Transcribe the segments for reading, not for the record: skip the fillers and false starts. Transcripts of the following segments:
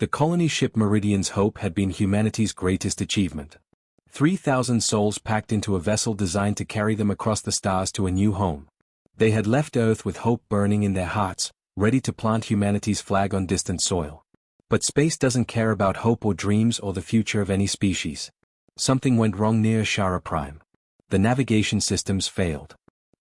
The colony ship Meridian's hope had been humanity's greatest achievement. 3,000 souls packed into a vessel designed to carry them across the stars to a new home. They had left Earth with hope burning in their hearts, ready to plant humanity's flag on distant soil. But space doesn't care about hope or dreams or the future of any species. Something went wrong near Ashara Prime. The navigation systems failed.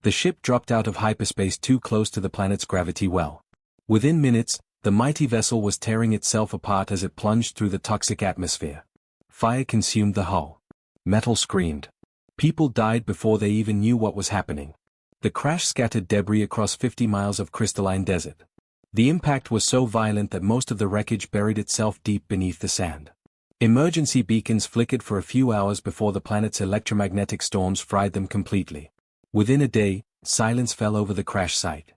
The ship dropped out of hyperspace too close to the planet's gravity well. Within minutes, the mighty vessel was tearing itself apart as it plunged through the toxic atmosphere. Fire consumed the hull. Metal screamed. People died before they even knew what was happening. The crash scattered debris across 50 miles of crystalline desert. The impact was so violent that most of the wreckage buried itself deep beneath the sand. Emergency beacons flickered for a few hours before the planet's electromagnetic storms fried them completely. Within a day, silence fell over the crash site.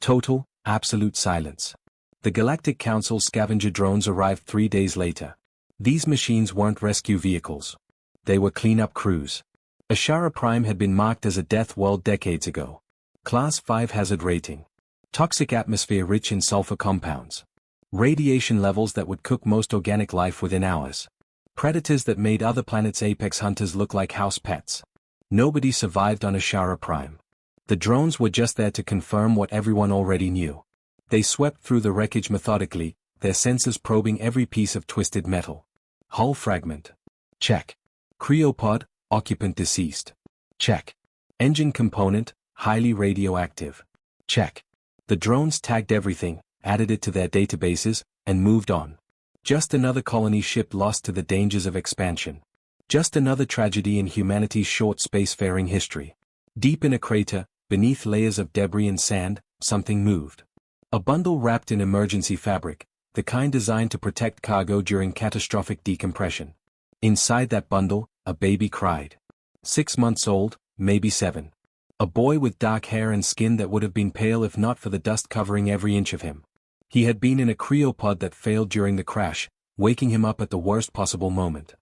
Total, absolute silence. The Galactic Council's scavenger drones arrived 3 days later. These machines weren't rescue vehicles. They were cleanup crews. Ashara Prime had been marked as a death world decades ago. Class 5 hazard rating. Toxic atmosphere rich in sulfur compounds. Radiation levels that would cook most organic life within hours. Predators that made other planets' apex hunters look like house pets. Nobody survived on Ashara Prime. The drones were just there to confirm what everyone already knew. They swept through the wreckage methodically, their sensors probing every piece of twisted metal. Hull fragment. Check. Cryopod, occupant deceased. Check. Engine component, highly radioactive. Check. The drones tagged everything, added it to their databases, and moved on. Just another colony ship lost to the dangers of expansion. Just another tragedy in humanity's short spacefaring history. Deep in a crater, beneath layers of debris and sand, something moved. A bundle wrapped in emergency fabric, the kind designed to protect cargo during catastrophic decompression. Inside that bundle, a baby cried. 6 months old, maybe 7. A boy with dark hair and skin that would have been pale if not for the dust covering every inch of him. He had been in a cryopod that failed during the crash, waking him up at the worst possible moment.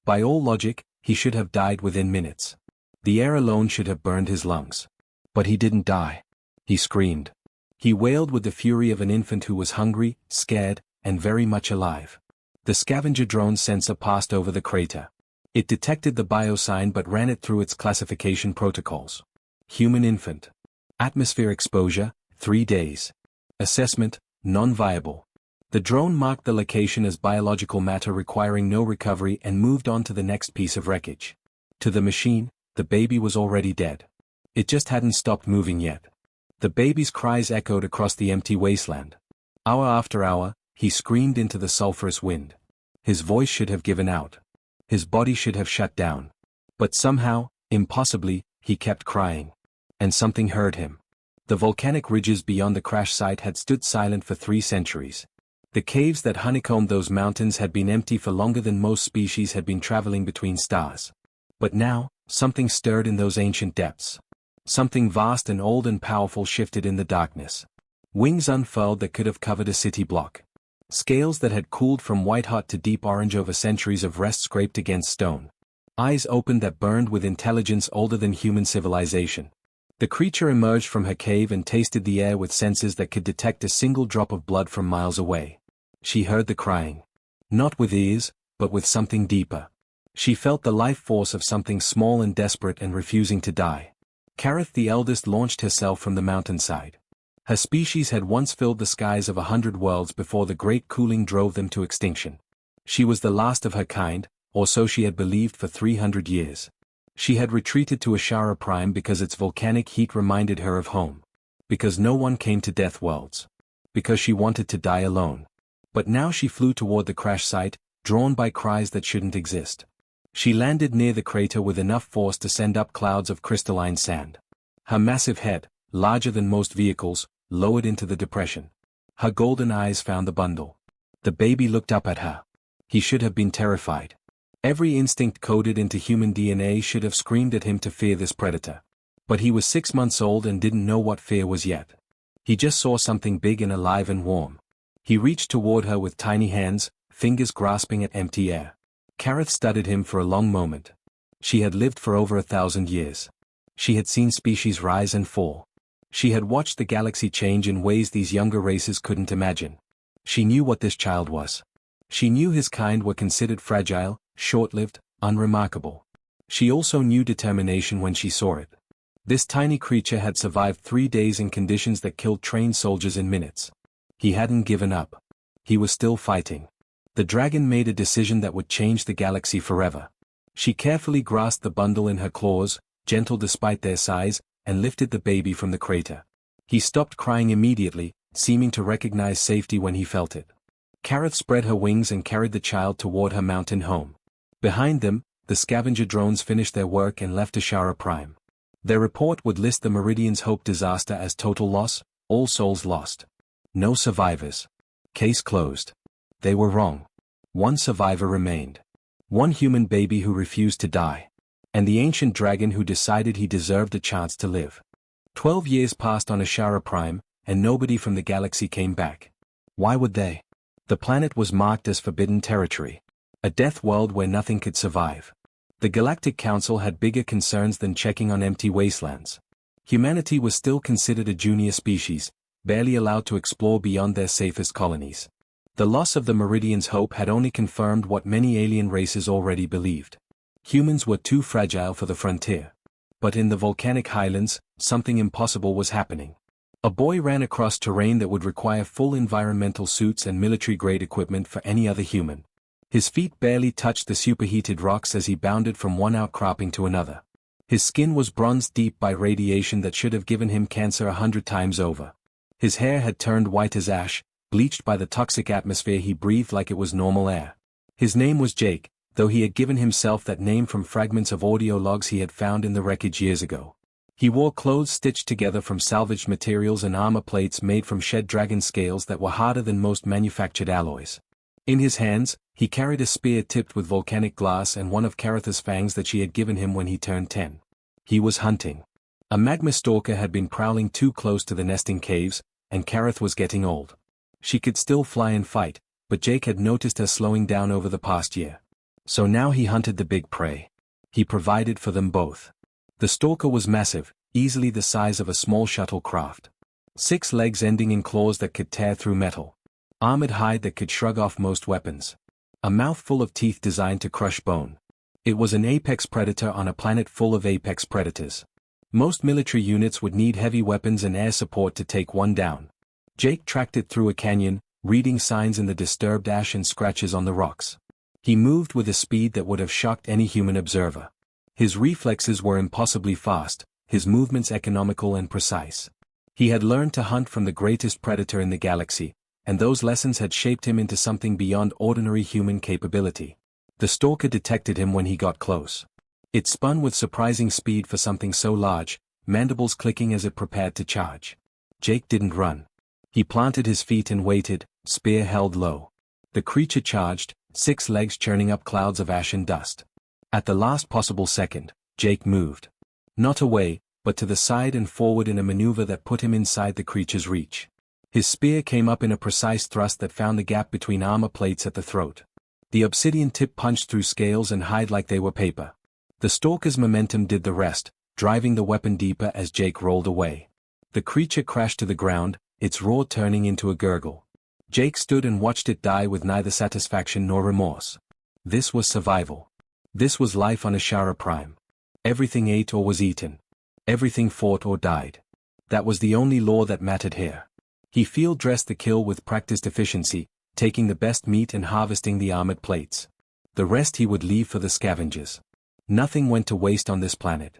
By all logic, he should have died within minutes. The air alone should have burned his lungs. But he didn't die. He screamed. He wailed with the fury of an infant who was hungry, scared, and very much alive. The scavenger drone sensor passed over the crater. It detected the biosign but ran it through its classification protocols. Human infant. Atmosphere exposure, 3 days. Assessment, non-viable. The drone marked the location as biological matter requiring no recovery and moved on to the next piece of wreckage. To the machine, the baby was already dead. It just hadn't stopped moving yet. The baby's cries echoed across the empty wasteland. Hour after hour, he screamed into the sulphurous wind. His voice should have given out. His body should have shut down. But somehow, impossibly, he kept crying. And something heard him. The volcanic ridges beyond the crash site had stood silent for 3 centuries. The caves that honeycombed those mountains had been empty for longer than most species had been traveling between stars. But now, something stirred in those ancient depths. Something vast and old and powerful shifted in the darkness. Wings unfurled that could have covered a city block. Scales that had cooled from white-hot to deep orange over centuries of rest scraped against stone. Eyes opened that burned with intelligence older than human civilization. The creature emerged from her cave and tasted the air with senses that could detect a single drop of blood from miles away. She heard the crying. Not with ears, but with something deeper. She felt the life force of something small and desperate and refusing to die. Kareth the eldest launched herself from the mountainside. Her species had once filled the skies of 100 worlds before the great cooling drove them to extinction. She was the last of her kind, or so she had believed for 300 years. She had retreated to Ashara Prime because its volcanic heat reminded her of home. Because no one came to Death Worlds. Because she wanted to die alone. But now she flew toward the crash site, drawn by cries that shouldn't exist. She landed near the crater with enough force to send up clouds of crystalline sand. Her massive head, larger than most vehicles, lowered into the depression. Her golden eyes found the bundle. The baby looked up at her. He should have been terrified. Every instinct coded into human DNA should have screamed at him to fear this predator. But he was 6 months old and didn't know what fear was yet. He just saw something big and alive and warm. He reached toward her with tiny hands, fingers grasping at empty air. Kareth studied him for a long moment. She had lived for over 1,000 years. She had seen species rise and fall. She had watched the galaxy change in ways these younger races couldn't imagine. She knew what this child was. She knew his kind were considered fragile, short-lived, unremarkable. She also knew determination when she saw it. This tiny creature had survived 3 days in conditions that killed trained soldiers in minutes. He hadn't given up. He was still fighting. The dragon made a decision that would change the galaxy forever. She carefully grasped the bundle in her claws, gentle despite their size, and lifted the baby from the crater. He stopped crying immediately, seeming to recognize safety when he felt it. Kareth spread her wings and carried the child toward her mountain home. Behind them, the scavenger drones finished their work and left Ashara Prime. Their report would list the Meridian's Hope disaster as total loss, all souls lost. No survivors. Case closed. They were wrong. One survivor remained. One human baby who refused to die. And the ancient dragon who decided he deserved a chance to live. 12 years passed on Ashara Prime, and nobody from the galaxy came back. Why would they? The planet was marked as forbidden territory. A death world where nothing could survive. The Galactic Council had bigger concerns than checking on empty wastelands. Humanity was still considered a junior species, barely allowed to explore beyond their safest colonies. The loss of the Meridian's Hope had only confirmed what many alien races already believed. Humans were too fragile for the frontier. But in the volcanic highlands, something impossible was happening. A boy ran across terrain that would require full environmental suits and military-grade equipment for any other human. His feet barely touched the superheated rocks as he bounded from one outcropping to another. His skin was bronzed deep by radiation that should have given him cancer 100 times over. His hair had turned white as ash, bleached by the toxic atmosphere he breathed like it was normal air. His name was Jake, though he had given himself that name from fragments of audio logs he had found in the wreckage years ago. He wore clothes stitched together from salvaged materials and armor plates made from shed dragon scales that were harder than most manufactured alloys. In his hands, he carried a spear tipped with volcanic glass and one of Kareth's fangs that she had given him when he turned 10. He was hunting. A magma stalker had been prowling too close to the nesting caves, and Kareth was getting old. She could still fly and fight, but Jake had noticed her slowing down over the past year. So now he hunted the big prey. He provided for them both. The stalker was massive, easily the size of a small shuttlecraft. 6 legs ending in claws that could tear through metal. Armored hide that could shrug off most weapons. A mouth full of teeth designed to crush bone. It was an apex predator on a planet full of apex predators. Most military units would need heavy weapons and air support to take one down. Jake tracked it through a canyon, reading signs in the disturbed ash and scratches on the rocks. He moved with a speed that would have shocked any human observer. His reflexes were impossibly fast, his movements economical and precise. He had learned to hunt from the greatest predator in the galaxy, and those lessons had shaped him into something beyond ordinary human capability. The stalker detected him when he got close. It spun with surprising speed for something so large, mandibles clicking as it prepared to charge. Jake didn't run. He planted his feet and waited, spear held low. The creature charged, 6 legs churning up clouds of ash and dust. At the last possible second, Jake moved. Not away, but to the side and forward in a maneuver that put him inside the creature's reach. His spear came up in a precise thrust that found the gap between armor plates at the throat. The obsidian tip punched through scales and hide like they were paper. The stalker's momentum did the rest, driving the weapon deeper as Jake rolled away. The creature crashed to the ground, its roar turning into a gurgle. Jake stood and watched it die with neither satisfaction nor remorse. This was survival. This was life on Ashara Prime. Everything ate or was eaten. Everything fought or died. That was the only law that mattered here. He field-dressed the kill with practiced efficiency, taking the best meat and harvesting the armored plates. The rest he would leave for the scavengers. Nothing went to waste on this planet.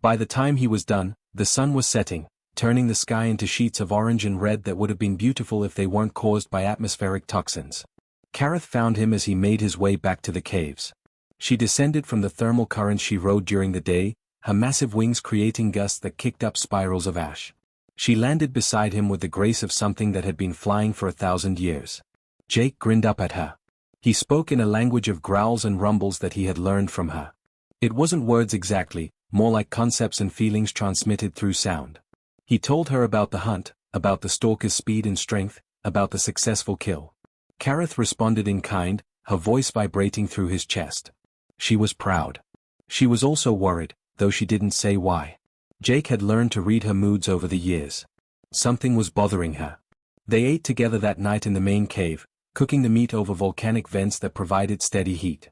By the time he was done, the sun was setting, turning the sky into sheets of orange and red that would have been beautiful if they weren't caused by atmospheric toxins. Kareth found him as he made his way back to the caves. She descended from the thermal currents she rode during the day, her massive wings creating gusts that kicked up spirals of ash. She landed beside him with the grace of something that had been flying for 1,000 years. Jake grinned up at her. He spoke in a language of growls and rumbles that he had learned from her. It wasn't words exactly, more like concepts and feelings transmitted through sound. He told her about the hunt, about the stalker's speed and strength, about the successful kill. Kareth responded in kind, her voice vibrating through his chest. She was proud. She was also worried, though she didn't say why. Jake had learned to read her moods over the years. Something was bothering her. They ate together that night in the main cave, cooking the meat over volcanic vents that provided steady heat.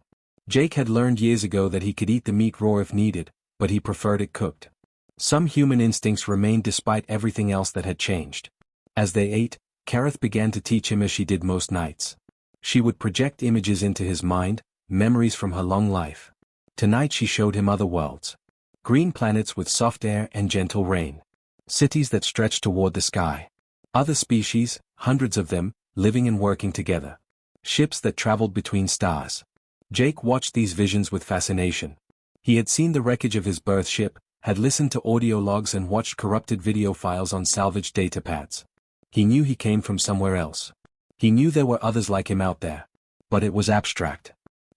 Jake had learned years ago that he could eat the meat raw if needed, but he preferred it cooked. Some human instincts remained despite everything else that had changed. As they ate, Kareth began to teach him as she did most nights. She would project images into his mind, memories from her long life. Tonight she showed him other worlds. Green planets with soft air and gentle rain. Cities that stretched toward the sky. Other species, hundreds of them, living and working together. Ships that traveled between stars. Jake watched these visions with fascination. He had seen the wreckage of his birth ship, had listened to audio logs and watched corrupted video files on salvaged datapads. He knew he came from somewhere else. He knew there were others like him out there. But it was abstract.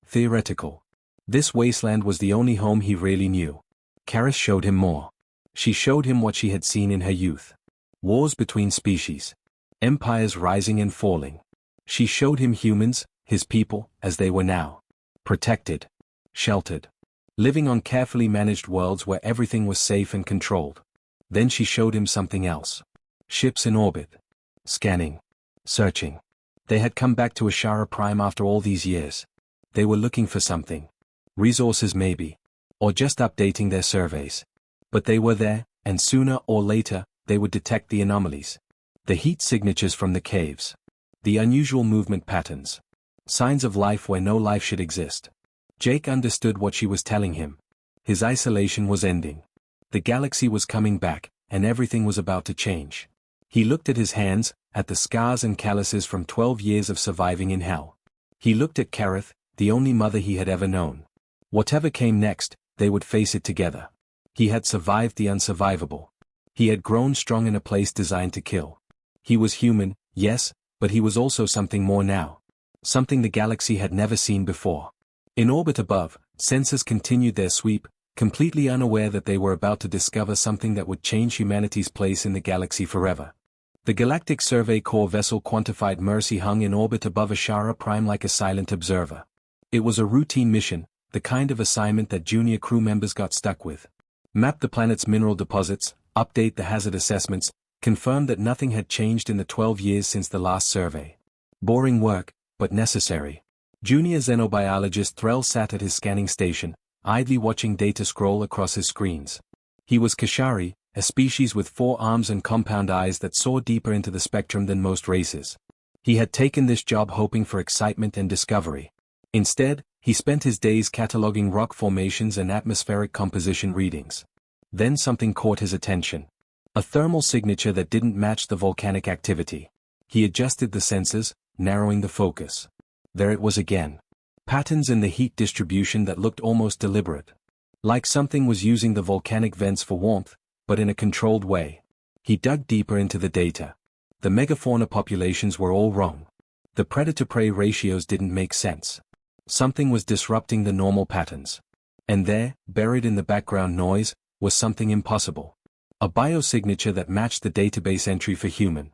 Theoretical. This wasteland was the only home he really knew. Kareth showed him more. She showed him what she had seen in her youth. Wars between species. Empires rising and falling. She showed him humans, his people, as they were now. Protected. Sheltered. Living on carefully managed worlds where everything was safe and controlled. Then she showed him something else. Ships in orbit. Scanning. Searching. They had come back to Ashara Prime after all these years. They were looking for something. Resources maybe. Or just updating their surveys. But they were there, and sooner or later, they would detect the anomalies. The heat signatures from the caves. The unusual movement patterns. Signs of life where no life should exist. Jake understood what she was telling him. His isolation was ending. The galaxy was coming back, and everything was about to change. He looked at his hands, at the scars and calluses from 12 years of surviving in hell. He looked at Kareth, the only mother he had ever known. Whatever came next, they would face it together. He had survived the unsurvivable. He had grown strong in a place designed to kill. He was human, yes, but he was also something more now. Something the galaxy had never seen before. In orbit above, sensors continued their sweep, completely unaware that they were about to discover something that would change humanity's place in the galaxy forever. The Galactic Survey Corps vessel Quantified Mercy hung in orbit above Ashara Prime like a silent observer. It was a routine mission, the kind of assignment that junior crew members got stuck with. Map the planet's mineral deposits, update the hazard assessments, confirm that nothing had changed in the 12 years since the last survey. Boring work, but necessary. Junior xenobiologist Threll sat at his scanning station, idly watching data scroll across his screens. He was Kashari, a species with 4 arms and compound eyes that saw deeper into the spectrum than most races. He had taken this job hoping for excitement and discovery. Instead, he spent his days cataloging rock formations and atmospheric composition readings. Then something caught his attention. A thermal signature that didn't match the volcanic activity. He adjusted the sensors, narrowing the focus. There it was again. Patterns in the heat distribution that looked almost deliberate. Like something was using the volcanic vents for warmth, but in a controlled way. He dug deeper into the data. The megafauna populations were all wrong. The predator-prey ratios didn't make sense. Something was disrupting the normal patterns. And there, buried in the background noise, was something impossible. A biosignature that matched the database entry for human.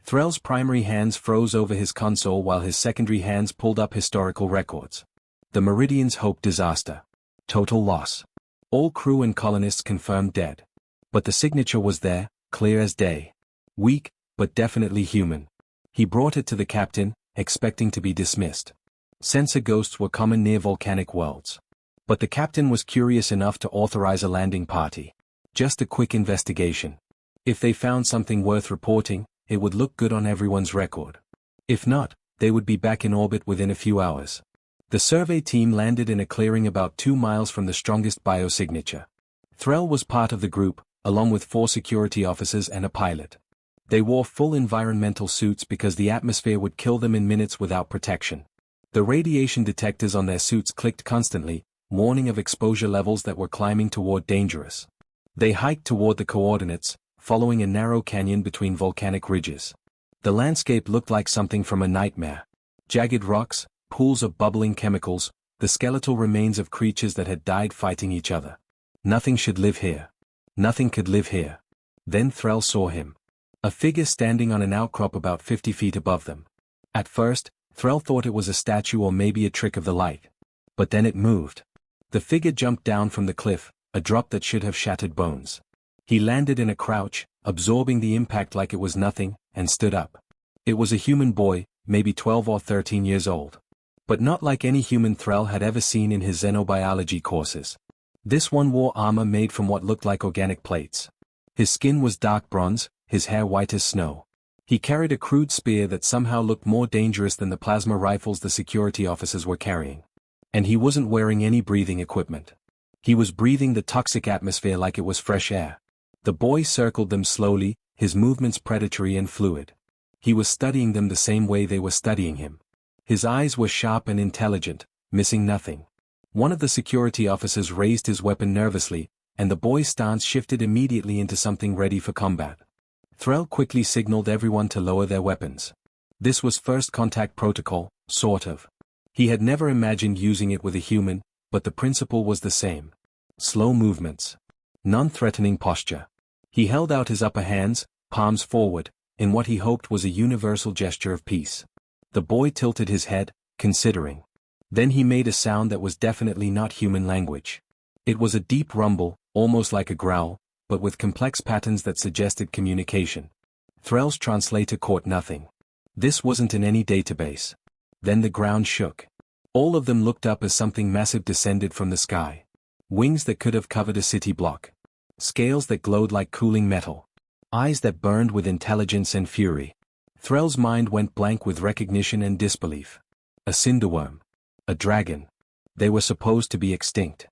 Threll's primary hands froze over his console while his secondary hands pulled up historical records. The Meridian's Hope disaster. Total loss. All crew and colonists confirmed dead. But the signature was there, clear as day. Weak, but definitely human. He brought it to the captain, expecting to be dismissed. Sensor ghosts were common near volcanic worlds. But the captain was curious enough to authorize a landing party. Just a quick investigation. If they found something worth reporting, it would look good on everyone's record. If not, they would be back in orbit within a few hours. The survey team landed in a clearing about 2 miles from the strongest biosignature. Threll was part of the group, along with 4 security officers and a pilot. They wore full environmental suits because the atmosphere would kill them in minutes without protection. The radiation detectors on their suits clicked constantly, warning of exposure levels that were climbing toward dangerous. They hiked toward the coordinates, following a narrow canyon between volcanic ridges. The landscape looked like something from a nightmare. Jagged rocks, pools of bubbling chemicals, the skeletal remains of creatures that had died fighting each other. Nothing should live here. Nothing could live here. Then Threll saw him. A figure standing on an outcrop about 50 feet above them. At first, Threll thought it was a statue or maybe a trick of the light. But then it moved. The figure jumped down from the cliff, a drop that should have shattered bones. He landed in a crouch, absorbing the impact like it was nothing, and stood up. It was a human boy, maybe 12 or 13 years old. But not like any human Thrall had ever seen in his xenobiology courses. This one wore armor made from what looked like organic plates. His skin was dark bronze, his hair white as snow. He carried a crude spear that somehow looked more dangerous than the plasma rifles the security officers were carrying. And he wasn't wearing any breathing equipment. He was breathing the toxic atmosphere like it was fresh air. The boy circled them slowly, his movements predatory and fluid. He was studying them the same way they were studying him. His eyes were sharp and intelligent, missing nothing. One of the security officers raised his weapon nervously, and the boy's stance shifted immediately into something ready for combat. Thrall quickly signaled everyone to lower their weapons. This was first contact protocol, sort of. He had never imagined using it with a human, but the principle was the same. Slow movements. Non-threatening posture. He held out his upper hands, palms forward, in what he hoped was a universal gesture of peace. The boy tilted his head, considering. Then he made a sound that was definitely not human language. It was a deep rumble, almost like a growl, but with complex patterns that suggested communication. Thrall's translator caught nothing. This wasn't in any database. Then the ground shook. All of them looked up as something massive descended from the sky. Wings that could have covered a city block. Scales that glowed like cooling metal. Eyes that burned with intelligence and fury. Thrall's mind went blank with recognition and disbelief. A cinderworm. A dragon. They were supposed to be extinct.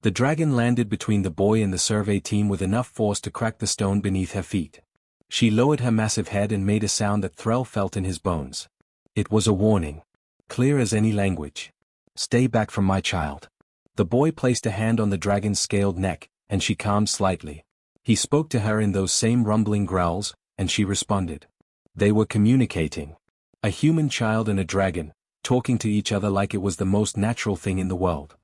The dragon landed between the boy and the survey team with enough force to crack the stone beneath her feet. She lowered her massive head and made a sound that Thrall felt in his bones. It was a warning. Clear as any language. Stay back from my child. The boy placed a hand on the dragon's scaled neck, and she calmed slightly. He spoke to her in those same rumbling growls, and she responded. They were communicating. A human child and a dragon, talking to each other like it was the most natural thing in the world.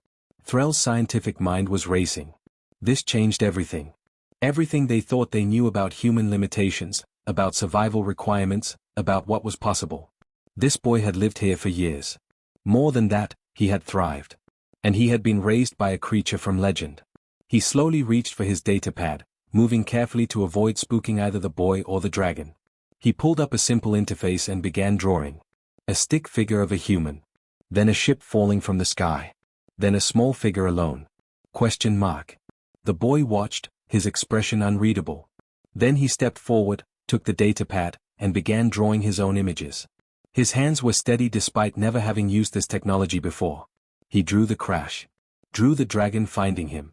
Thrall's scientific mind was racing. This changed everything. Everything they thought they knew about human limitations, about survival requirements, about what was possible. This boy had lived here for years. More than that, he had thrived. And he had been raised by a creature from legend. He slowly reached for his datapad, moving carefully to avoid spooking either the boy or the dragon. He pulled up a simple interface and began drawing. A stick figure of a human. Then a ship falling from the sky. Then a small figure alone. Question mark. The boy watched, his expression unreadable. Then he stepped forward, took the datapad, and began drawing his own images. His hands were steady despite never having used this technology before. He drew the crash. Drew the dragon finding him.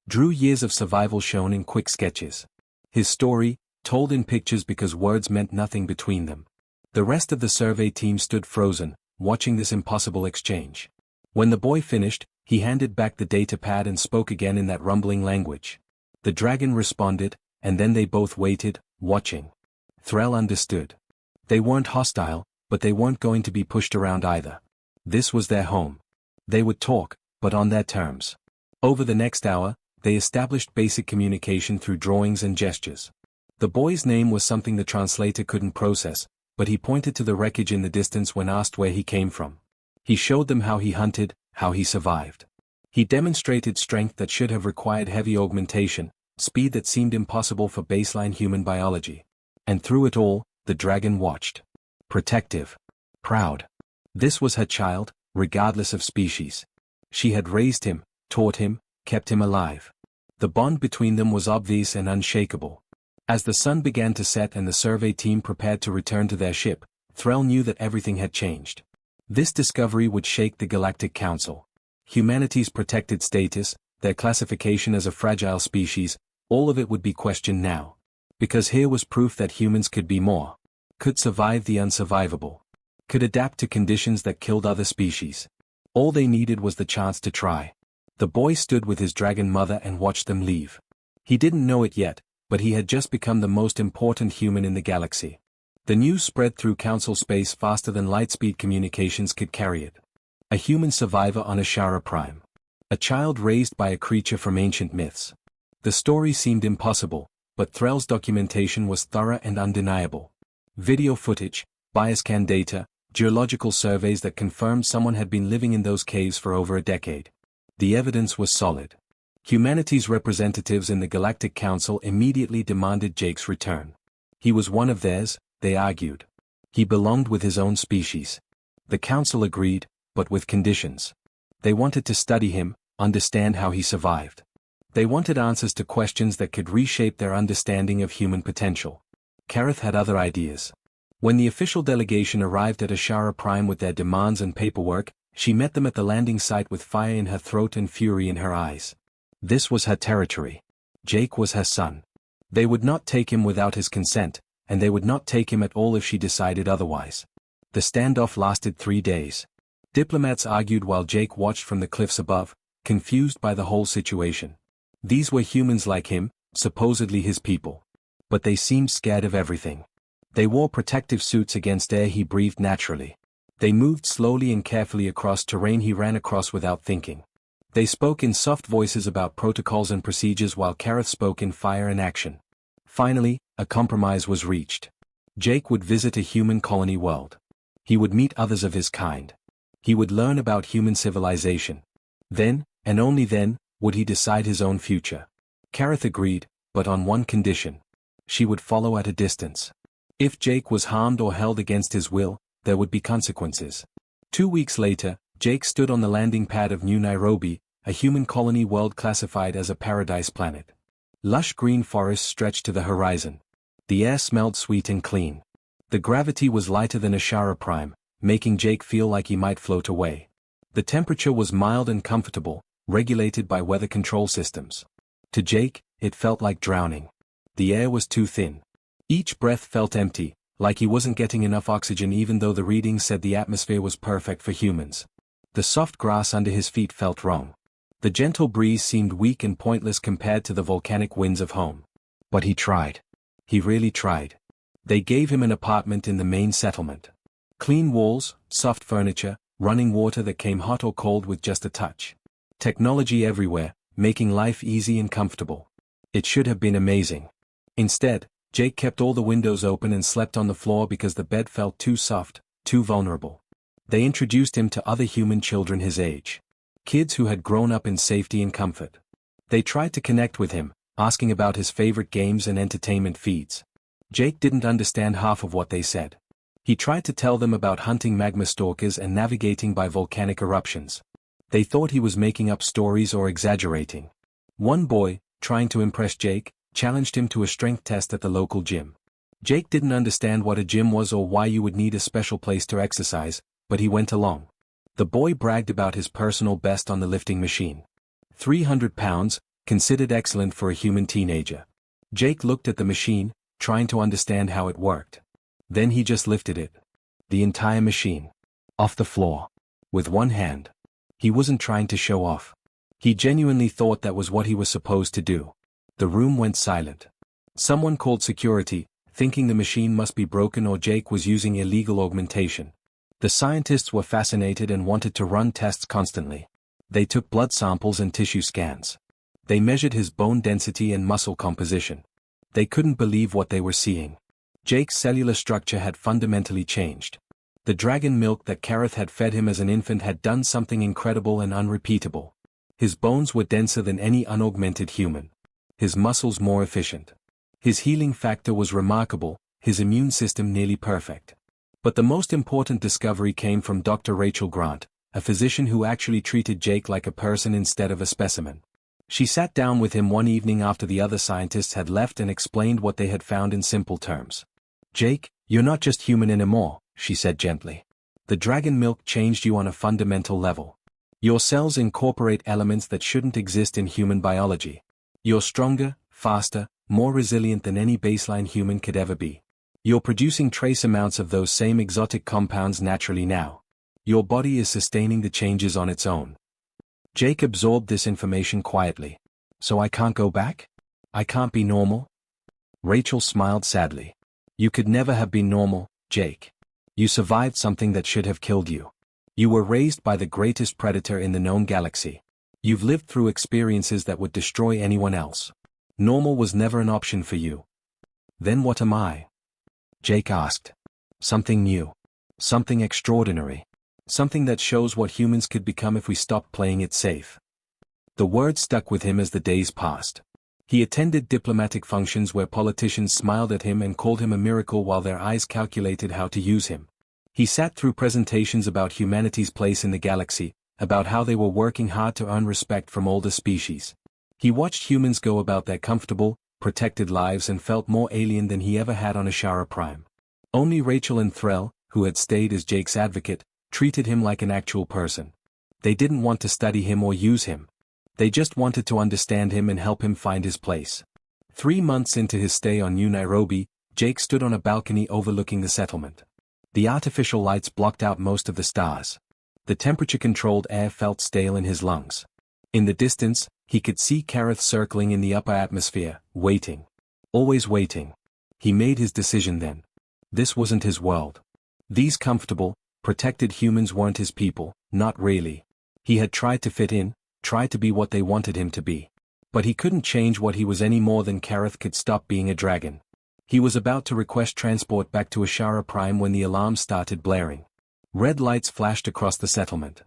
Drew years of survival shown in quick sketches. His story, told in pictures because words meant nothing between them. The rest of the survey team stood frozen, watching this impossible exchange. When the boy finished, he handed back the datapad and spoke again in that rumbling language. The dragon responded, and then they both waited, watching. Thrall understood. They weren't hostile, but they weren't going to be pushed around either. This was their home. They would talk, but on their terms. Over the next hour, they established basic communication through drawings and gestures. The boy's name was something the translator couldn't process, but he pointed to the wreckage in the distance when asked where he came from. He showed them how he hunted, how he survived. He demonstrated strength that should have required heavy augmentation, speed that seemed impossible for baseline human biology. And through it all, the dragon watched. Protective. Proud. This was her child, regardless of species. She had raised him, taught him, kept him alive. The bond between them was obvious and unshakable. As the sun began to set and the survey team prepared to return to their ship, Thrall knew that everything had changed. This discovery would shake the Galactic Council. Humanity's protected status, their classification as a fragile species, all of it would be questioned now. Because here was proof that humans could be more. Could survive the unsurvivable. Could adapt to conditions that killed other species. All they needed was the chance to try. The boy stood with his dragon mother and watched them leave. He didn't know it yet, but he had just become the most important human in the galaxy. The news spread through Council space faster than lightspeed communications could carry it. A human survivor on Ashara Prime. A child raised by a creature from ancient myths. The story seemed impossible, but Thrall's documentation was thorough and undeniable. Video footage, bioscan data, geological surveys that confirmed someone had been living in those caves for over a decade. The evidence was solid. Humanity's representatives in the Galactic Council immediately demanded Jake's return. He was one of theirs, they argued. He belonged with his own species. The council agreed, but with conditions. They wanted to study him, understand how he survived. They wanted answers to questions that could reshape their understanding of human potential. Kareth had other ideas. When the official delegation arrived at Ashara Prime with their demands and paperwork, she met them at the landing site with fire in her throat and fury in her eyes. This was her territory. Jake was her son. They would not take him without his consent, and they would not take him at all if she decided otherwise. The standoff lasted 3 days. Diplomats argued while Jake watched from the cliffs above, confused by the whole situation. These were humans like him, supposedly his people. But they seemed scared of everything. They wore protective suits against air he breathed naturally. They moved slowly and carefully across terrain he ran across without thinking. They spoke in soft voices about protocols and procedures while Kareth spoke in fire and action. Finally, a compromise was reached. Jake would visit a human colony world. He would meet others of his kind. He would learn about human civilization. Then, and only then, would he decide his own future. Kareth agreed, but on one condition. She would follow at a distance. If Jake was harmed or held against his will, there would be consequences. 2 weeks later, Jake stood on the landing pad of New Nairobi, a human colony world classified as a paradise planet. Lush green forests stretched to the horizon. The air smelled sweet and clean. The gravity was lighter than Ashara Prime, making Jake feel like he might float away. The temperature was mild and comfortable, regulated by weather control systems. To Jake, it felt like drowning. The air was too thin. Each breath felt empty, like he wasn't getting enough oxygen even though the readings said the atmosphere was perfect for humans. The soft grass under his feet felt wrong. The gentle breeze seemed weak and pointless compared to the volcanic winds of home. But he tried. He really tried. They gave him an apartment in the main settlement. Clean walls, soft furniture, running water that came hot or cold with just a touch. Technology everywhere, making life easy and comfortable. It should have been amazing. Instead, Jake kept all the windows open and slept on the floor because the bed felt too soft, too vulnerable. They introduced him to other human children his age. Kids who had grown up in safety and comfort. They tried to connect with him, asking about his favorite games and entertainment feeds. Jake didn't understand half of what they said. He tried to tell them about hunting magma stalkers and navigating by volcanic eruptions. They thought he was making up stories or exaggerating. One boy, trying to impress Jake, challenged him to a strength test at the local gym. Jake didn't understand what a gym was or why you would need a special place to exercise, but he went along. The boy bragged about his personal best on the lifting machine. 300 pounds, considered excellent for a human teenager. Jake looked at the machine, trying to understand how it worked. Then he just lifted it. The entire machine. Off the floor. With one hand. He wasn't trying to show off. He genuinely thought that was what he was supposed to do. The room went silent. Someone called security, thinking the machine must be broken or Jake was using illegal augmentation. The scientists were fascinated and wanted to run tests constantly. They took blood samples and tissue scans. They measured his bone density and muscle composition. They couldn't believe what they were seeing. Jake's cellular structure had fundamentally changed. The dragon milk that Kareth had fed him as an infant had done something incredible and unrepeatable. His bones were denser than any unaugmented human. His muscles more efficient. His healing factor was remarkable, his immune system nearly perfect. But the most important discovery came from Dr. Rachel Grant, a physician who actually treated Jake like a person instead of a specimen. She sat down with him one evening after the other scientists had left and explained what they had found in simple terms. "Jake, you're not just human anymore," she said gently. "The dragon milk changed you on a fundamental level. Your cells incorporate elements that shouldn't exist in human biology. You're stronger, faster, more resilient than any baseline human could ever be. You're producing trace amounts of those same exotic compounds naturally now. Your body is sustaining the changes on its own." Jake absorbed this information quietly. "So I can't go back? I can't be normal?" Rachel smiled sadly. "You could never have been normal, Jake. You survived something that should have killed you. You were raised by the greatest predator in the known galaxy. You've lived through experiences that would destroy anyone else. Normal was never an option for you." "Then what am I?" Jake asked. "Something new. Something extraordinary. Something that shows what humans could become if we stopped playing it safe." The word stuck with him as the days passed. He attended diplomatic functions where politicians smiled at him and called him a miracle while their eyes calculated how to use him. He sat through presentations about humanity's place in the galaxy, about how they were working hard to earn respect from older species. He watched humans go about their comfortable, protected lives and felt more alien than he ever had on Ashara Prime. Only Rachel and Threll, who had stayed as Jake's advocate, treated him like an actual person. They didn't want to study him or use him. They just wanted to understand him and help him find his place. 3 months into his stay on New Nairobi, Jake stood on a balcony overlooking the settlement. The artificial lights blocked out most of the stars. The temperature-controlled air felt stale in his lungs. In the distance, he could see Kareth circling in the upper atmosphere, waiting. Always waiting. He made his decision then. This wasn't his world. These comfortable, protected humans weren't his people, not really. He had tried to fit in, tried to be what they wanted him to be. But he couldn't change what he was any more than Kareth could stop being a dragon. He was about to request transport back to Ashara Prime when the alarm started blaring. Red lights flashed across the settlement.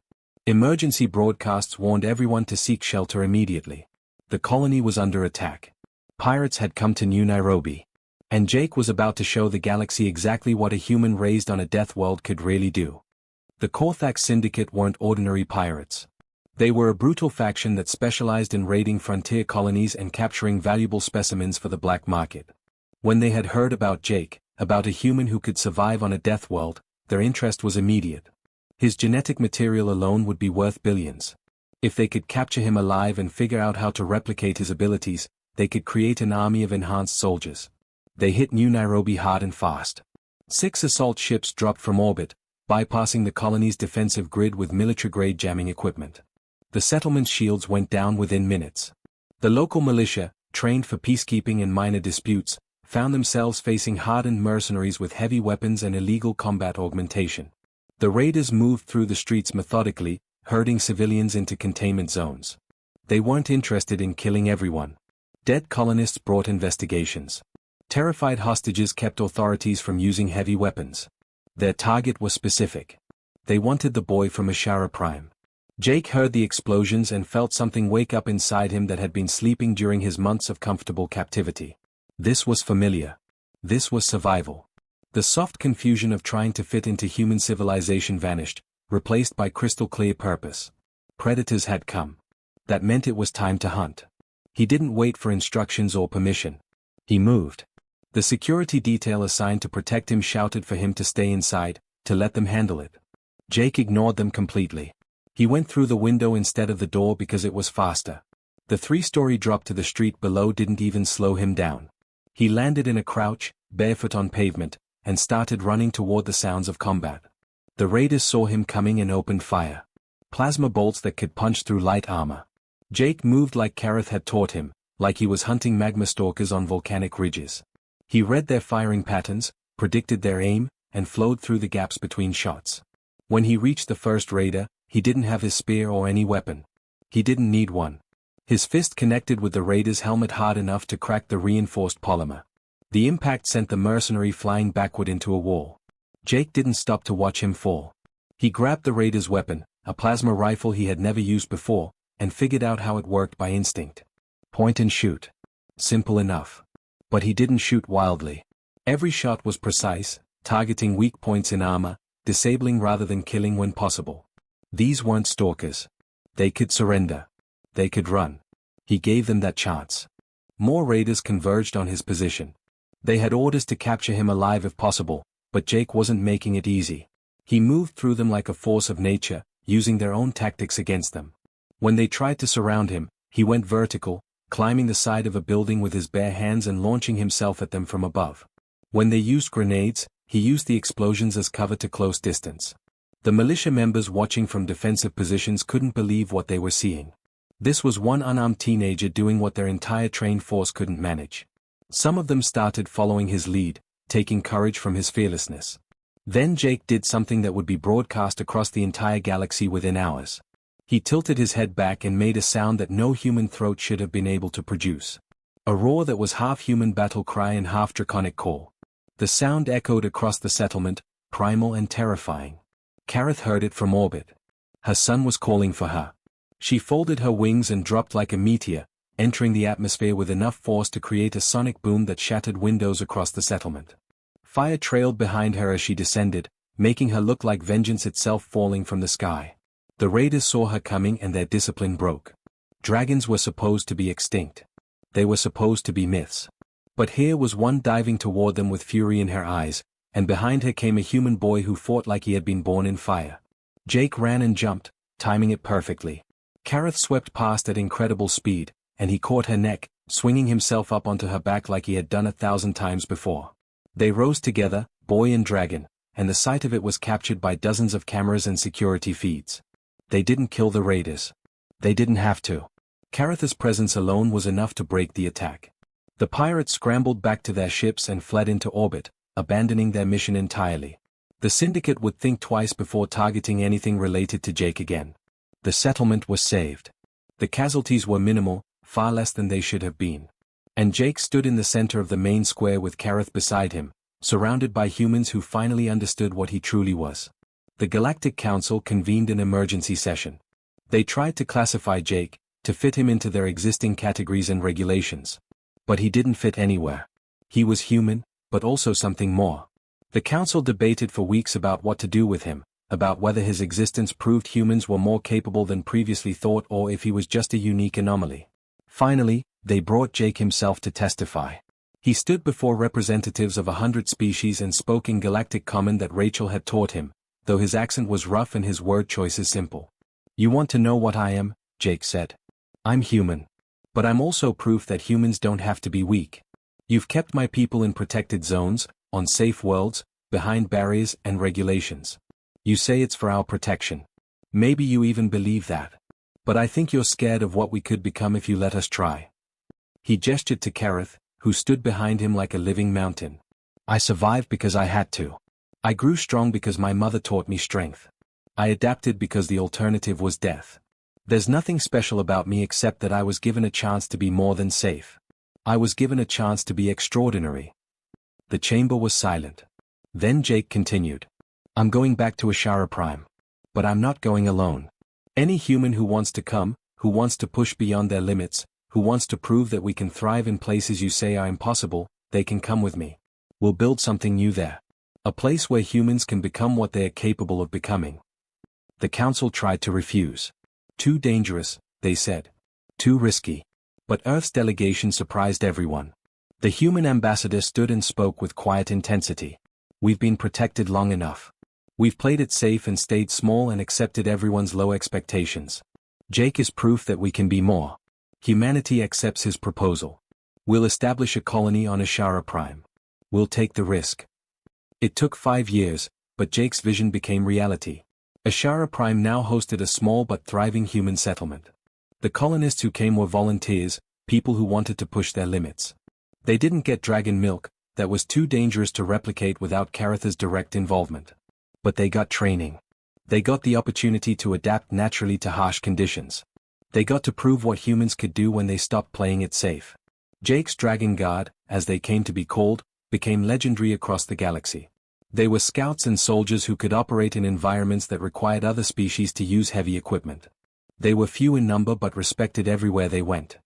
Emergency broadcasts warned everyone to seek shelter immediately. The colony was under attack. Pirates had come to New Nairobi. And Jake was about to show the galaxy exactly what a human raised on a death world could really do. The Korthax Syndicate weren't ordinary pirates. They were a brutal faction that specialized in raiding frontier colonies and capturing valuable specimens for the black market. When they had heard about Jake, about a human who could survive on a death world, their interest was immediate. His genetic material alone would be worth billions. If they could capture him alive and figure out how to replicate his abilities, they could create an army of enhanced soldiers. They hit New Nairobi hard and fast. 6 assault ships dropped from orbit, bypassing the colony's defensive grid with military-grade jamming equipment. The settlement's shields went down within minutes. The local militia, trained for peacekeeping and minor disputes, found themselves facing hardened mercenaries with heavy weapons and illegal combat augmentation. The raiders moved through the streets methodically, herding civilians into containment zones. They weren't interested in killing everyone. Dead colonists brought investigations. Terrified hostages kept authorities from using heavy weapons. Their target was specific. They wanted the boy from Ashara Prime. Jake heard the explosions and felt something wake up inside him that had been sleeping during his months of comfortable captivity. This was familiar. This was survival. The soft confusion of trying to fit into human civilization vanished, replaced by crystal-clear purpose. Predators had come. That meant it was time to hunt. He didn't wait for instructions or permission. He moved. The security detail assigned to protect him shouted for him to stay inside, to let them handle it. Jake ignored them completely. He went through the window instead of the door because it was faster. The 3-story drop to the street below didn't even slow him down. He landed in a crouch, barefoot on pavement, and started running toward the sounds of combat. The raiders saw him coming and opened fire. Plasma bolts that could punch through light armor. Jake moved like Kareth had taught him, like he was hunting magma stalkers on volcanic ridges. He read their firing patterns, predicted their aim, and flowed through the gaps between shots. When he reached the first raider, he didn't have his spear or any weapon. He didn't need one. His fist connected with the raider's helmet hard enough to crack the reinforced polymer. The impact sent the mercenary flying backward into a wall. Jake didn't stop to watch him fall. He grabbed the raider's weapon, a plasma rifle he had never used before, and figured out how it worked by instinct. Point and shoot. Simple enough. But he didn't shoot wildly. Every shot was precise, targeting weak points in armor, disabling rather than killing when possible. These weren't stalkers. They could surrender. They could run. He gave them that chance. More raiders converged on his position. They had orders to capture him alive if possible, but Jake wasn't making it easy. He moved through them like a force of nature, using their own tactics against them. When they tried to surround him, he went vertical, climbing the side of a building with his bare hands and launching himself at them from above. When they used grenades, he used the explosions as cover to close distance. The militia members watching from defensive positions couldn't believe what they were seeing. This was one unarmed teenager doing what their entire trained force couldn't manage. Some of them started following his lead, taking courage from his fearlessness. Then Jake did something that would be broadcast across the entire galaxy within hours. He tilted his head back and made a sound that no human throat should have been able to produce. A roar that was half human battle cry and half draconic call. The sound echoed across the settlement, primal and terrifying. Kareth heard it from orbit. Her son was calling for her. She folded her wings and dropped like a meteor, entering the atmosphere with enough force to create a sonic boom that shattered windows across the settlement. Fire trailed behind her as she descended, making her look like vengeance itself falling from the sky. The raiders saw her coming and their discipline broke. Dragons were supposed to be extinct. They were supposed to be myths. But here was one diving toward them with fury in her eyes, and behind her came a human boy who fought like he had been born in fire. Jake ran and jumped, timing it perfectly. Kareth swept past at incredible speed, and he caught her neck, swinging himself up onto her back like he had done 1,000 times before. They rose together, boy and dragon, and the sight of it was captured by dozens of cameras and security feeds. They didn't kill the raiders. They didn't have to. Kareth's presence alone was enough to break the attack. The pirates scrambled back to their ships and fled into orbit, abandoning their mission entirely. The Syndicate would think twice before targeting anything related to Jake again. The settlement was saved. The casualties were minimal, far less than they should have been. And Jake stood in the center of the main square with Kareth beside him, surrounded by humans who finally understood what he truly was. The Galactic Council convened an emergency session. They tried to classify Jake, to fit him into their existing categories and regulations. But he didn't fit anywhere. He was human, but also something more. The council debated for weeks about what to do with him, about whether his existence proved humans were more capable than previously thought or if he was just a unique anomaly. Finally, they brought Jake himself to testify. He stood before representatives of 100 species and spoke in Galactic Common that Rachel had taught him, though his accent was rough and his word choices simple. "You want to know what I am?" Jake said. "I'm human. But I'm also proof that humans don't have to be weak. You've kept my people in protected zones, on safe worlds, behind barriers and regulations. You say it's for our protection. Maybe you even believe that. But I think you're scared of what we could become if you let us try." He gestured to Kareth, who stood behind him like a living mountain. "I survived because I had to. I grew strong because my mother taught me strength. I adapted because the alternative was death. There's nothing special about me except that I was given a chance to be more than safe. I was given a chance to be extraordinary." The chamber was silent. Then Jake continued. "I'm going back to Ashara Prime. But I'm not going alone. Any human who wants to come, who wants to push beyond their limits, who wants to prove that we can thrive in places you say are impossible, they can come with me. We'll build something new there. A place where humans can become what they are capable of becoming." The council tried to refuse. "Too dangerous," they said. "Too risky." But Earth's delegation surprised everyone. The human ambassador stood and spoke with quiet intensity. "We've been protected long enough. We've played it safe and stayed small and accepted everyone's low expectations. Jake is proof that we can be more. Humanity accepts his proposal. We'll establish a colony on Ashara Prime. We'll take the risk." It took 5 years, but Jake's vision became reality. Ashara Prime now hosted a small but thriving human settlement. The colonists who came were volunteers, people who wanted to push their limits. They didn't get dragon milk, that was too dangerous to replicate without Kareth's direct involvement. But they got training. They got the opportunity to adapt naturally to harsh conditions. They got to prove what humans could do when they stopped playing it safe. Jake's Dragon Guard, as they came to be called, became legendary across the galaxy. They were scouts and soldiers who could operate in environments that required other species to use heavy equipment. They were few in number but respected everywhere they went.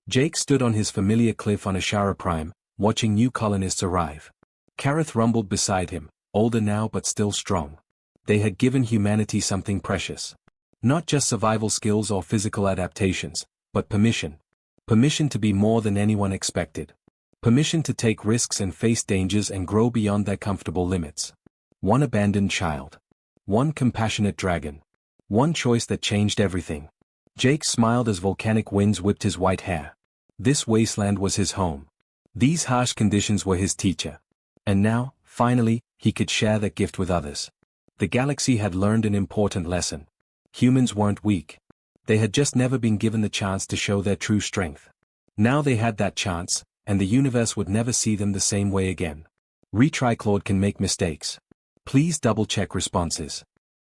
Jake stood on his familiar cliff on Ashara Prime, watching new colonists arrive. Kareth rumbled beside him, older now but still strong. They had given humanity something precious. Not just survival skills or physical adaptations, but permission. Permission to be more than anyone expected. Permission to take risks and face dangers and grow beyond their comfortable limits. One abandoned child. One compassionate dragon. One choice that changed everything. Jake smiled as volcanic winds whipped his white hair. This wasteland was his home. These harsh conditions were his teacher. And now, finally, he could share that gift with others. The galaxy had learned an important lesson. Humans weren't weak. They had just never been given the chance to show their true strength. Now they had that chance, and the universe would never see them the same way again. Retriclord can make mistakes. Please double-check responses.